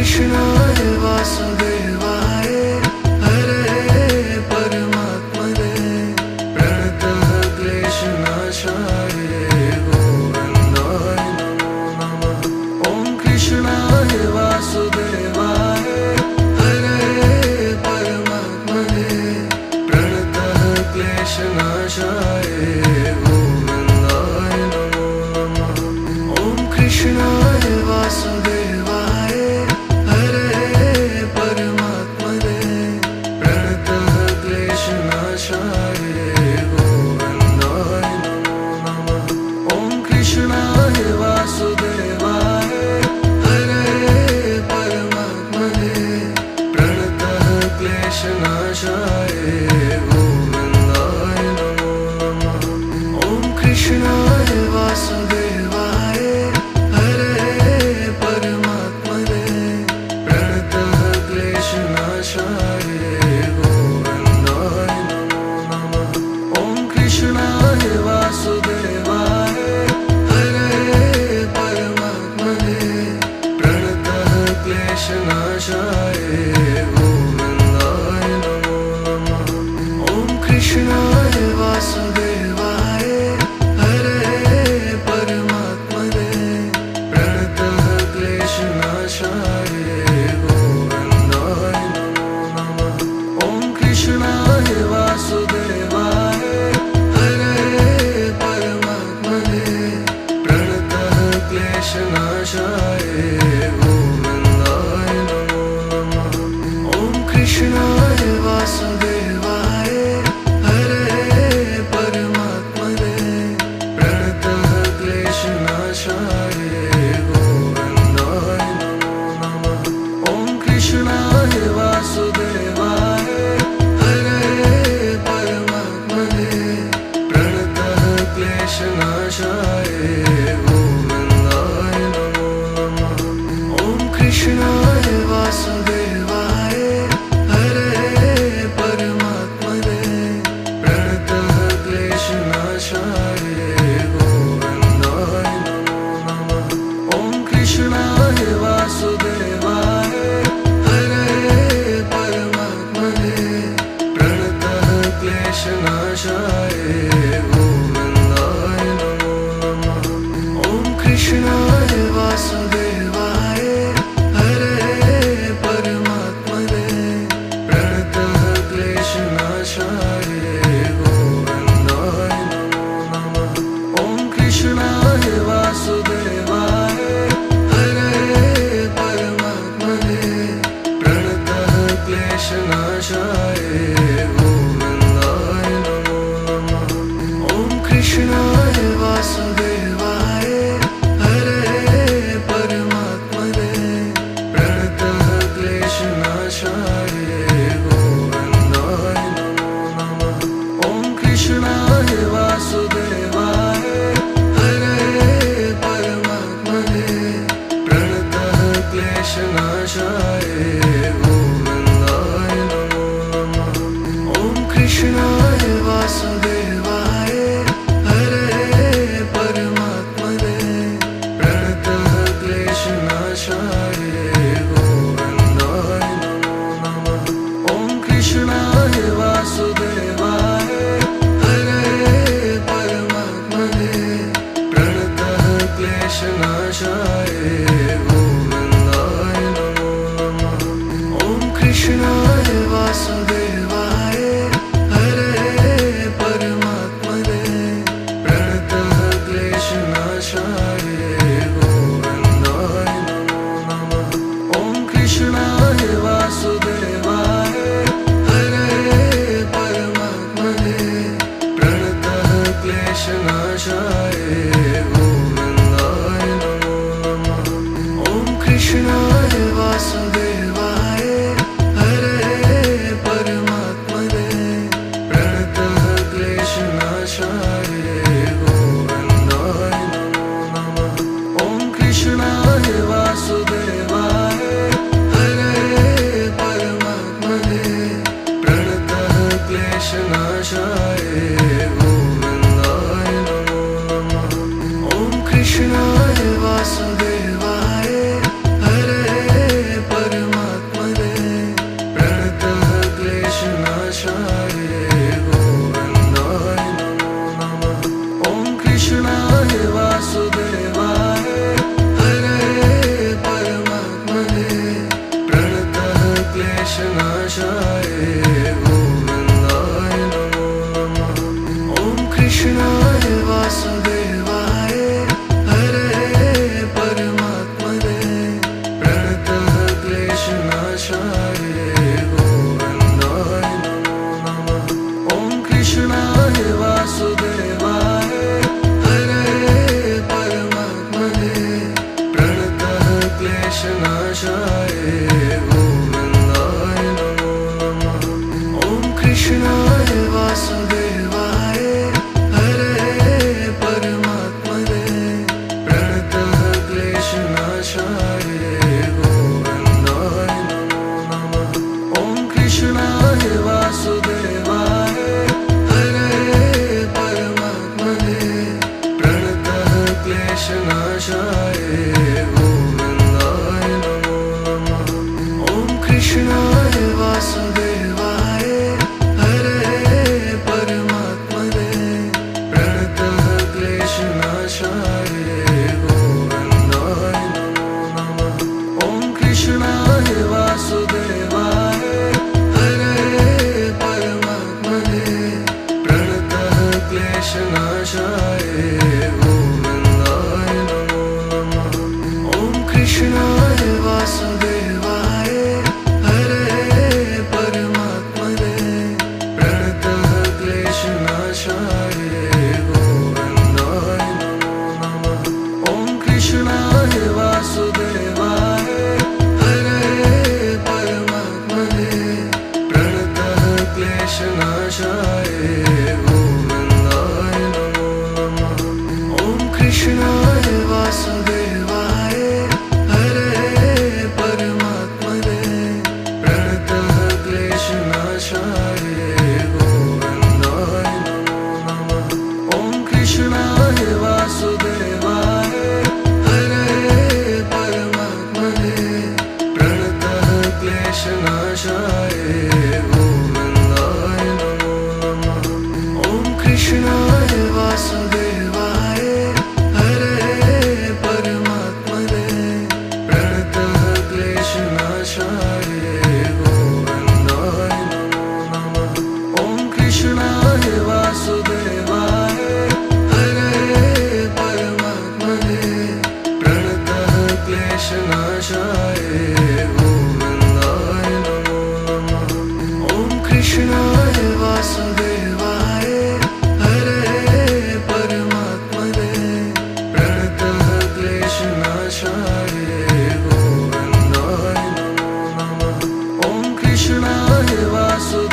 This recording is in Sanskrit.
कृष्णाय वासुदेवाय हरे परमात्मने प्रणतः क्लेशनाशाय गोविन्दाय नमो नमः। ॐ कृष्णाय वासुदेवाय हरे परमात्मने प्रणतः क्लेशनाशाय गोविन्दाय नमो नमः। ॐ कृष्णाय वासुदेवाय हरे परमात्मने प्रणतः क्लेशनाशाय गोविन्दाय नमो नमः। ॐ कृष्णाय वासुदेवाय हरे परमात्मने प्रणतः क्लेशनाशाय गोविन्दाय नमो नमः। ॐ कृष्णाय वासुदेवाय हरे परमात्मने प्रणतः क्लेशनाशाय गोविन्दाय नमो नमः। ॐ कृष्णाय वासुदेवाय हरे परमात्मने प्रणतः क्लेशनाशाय गोविन्दाय नमो नमः। ॐ कृष्णाय वासुदेवाय हरे परमात्मने प्रणतः क्लेशनाशाय गोविन्दाय नमो नमः। ॐ कृष्णाय वासुदेवाय हरे परमात्मने प्रणतः क्लेशनाशाय गोविन्दाय नमो नमः। ॐ कृष्णाय वासुदेवाय हरे परमात्मने प्रणतः क्लेशनाशाय गोविन्दाय नमो नमः। ॐ कृष्णाय वासुदेवाय हरे परमात्मने प्रणतः क्लेशनाशाय गोविन्दाय नमो नमः। ॐ कृष्णाय वासुदेवाय हरे परमात्मने प्रणतः क्लेशनाशाय गोविन्दाय नमो नमः। ॐ कृष्णाय वासुदेवाय हरे परमात्मने प्रणतः क्लेशनाशाय गोविन्दाय नमो नमः। ॐ कृष्णाय वासुदेवाय हरे परमात्मने प्रणतः क्लेशनाशाय गोविन्दाय नमो नमः। ॐ कृष्णाय वासुदेवाय हरे परमात्मने प्रणतः क्लेशनाशाय गोविन्दाय नमो नमः। ॐ कृष्णाय वासुदेवाय हरे परमात्मने प्रणतः क्लेशनाशाय गोविन्दाय नमो नमः। ॐ कृष्णाय वासुदेवाय हरे परमात्मने प्रणतः क्लेशनाशाय गोविन्दाय नमो नमः। ॐ कृष्णाय वासुदेवाय हरे परमात्मने प्रणतः क्लेशनाशाय गोविन्दाय नमो नमः। ॐ कृष्णाय वासुदेवाय हरे परमात्मने प्रणतः क्लेशनाशाय गोविन्दाय नमो नमः। ॐ कृष्णाय वासुदेवाय हरे परमात्मने प्रणतः क्लेशनाशाय गोविन्दाय नमो नमः। ॐ कृष्णाय वासुदेवाय हरे परमात्मने प्रणतः क्लेशनाशाय गोविन्दाय नमो नमः। ॐ कृष्णाय वासुदेवाय हरे परमात्मने प्रणतः क्लेशनाशाय गोविन्दाय नमो नमः। ॐ कृष्णाय वासुदेवाय हरे परमात्मने प्रणतः क्लेशनाशाय गोविन्दाय नमो नमः। ॐ कृष्णाय वासुदेवाय हरे क्लेशनाशाय गोविन्दाय नमो नमः। ॐ कृष्णाय वासुदेवाय हरे परमात्मने प्रणतः क्लेशनाशाय गोविन्दाय नमो नमः। ॐ कृष्णाय वासुदेवाय हरे परमात्मने प्रणतः क्लेशनाशाय गोविन्दाय नमो नमः। ॐ कृष्णाय वासुदेवाय हरे परमात्मने प्रणतः क्लेशनाशाय गोविन्दाय नमो नमः। ॐ कृष्णाय वासुदेवाय हरे परमात्मने प्रणतः क्लेशनाशाय गोविन्दाय नमो नमः। ॐ कृष्णाय वासुदेवाय हरे परमात्मने प्रणतः क्लेशनाशाय गोविन्दाय नमो नमः। ॐ कृष्णाय वासुदेवाय हरे परमात्मने प्रणतः क्लेशनाशाय गोविन्दाय नमो नमः। ॐ कृष्णाय वासुदेवाय हरे परमात्मने प्रणतः क्लेशनाशाय गोविन्दाय नमो नमः। ॐ कृष्णाय वासुदेवाय हरे परमात्मने प्रणतः क्लेशनाशाय गोविन्दाय नमो नमः। ॐ कृष्णाय वासुदेवाय हरे परमात्मने प्रणतः क्लेशनाशाय गोविन्दाय नमो नमः। ॐ कृष्णाय वासुदेवाय हरे परमात्मने प्रणतः क्लेशनाशाय गोविन्दाय नमो नमः। ॐ कृष्णाय वासुदेवाय हरे परमात्मने प्रणतः क्लेशनाशाय गोविन्दाय नमो नमः। ॐ कृष्णाय वासुदेवाय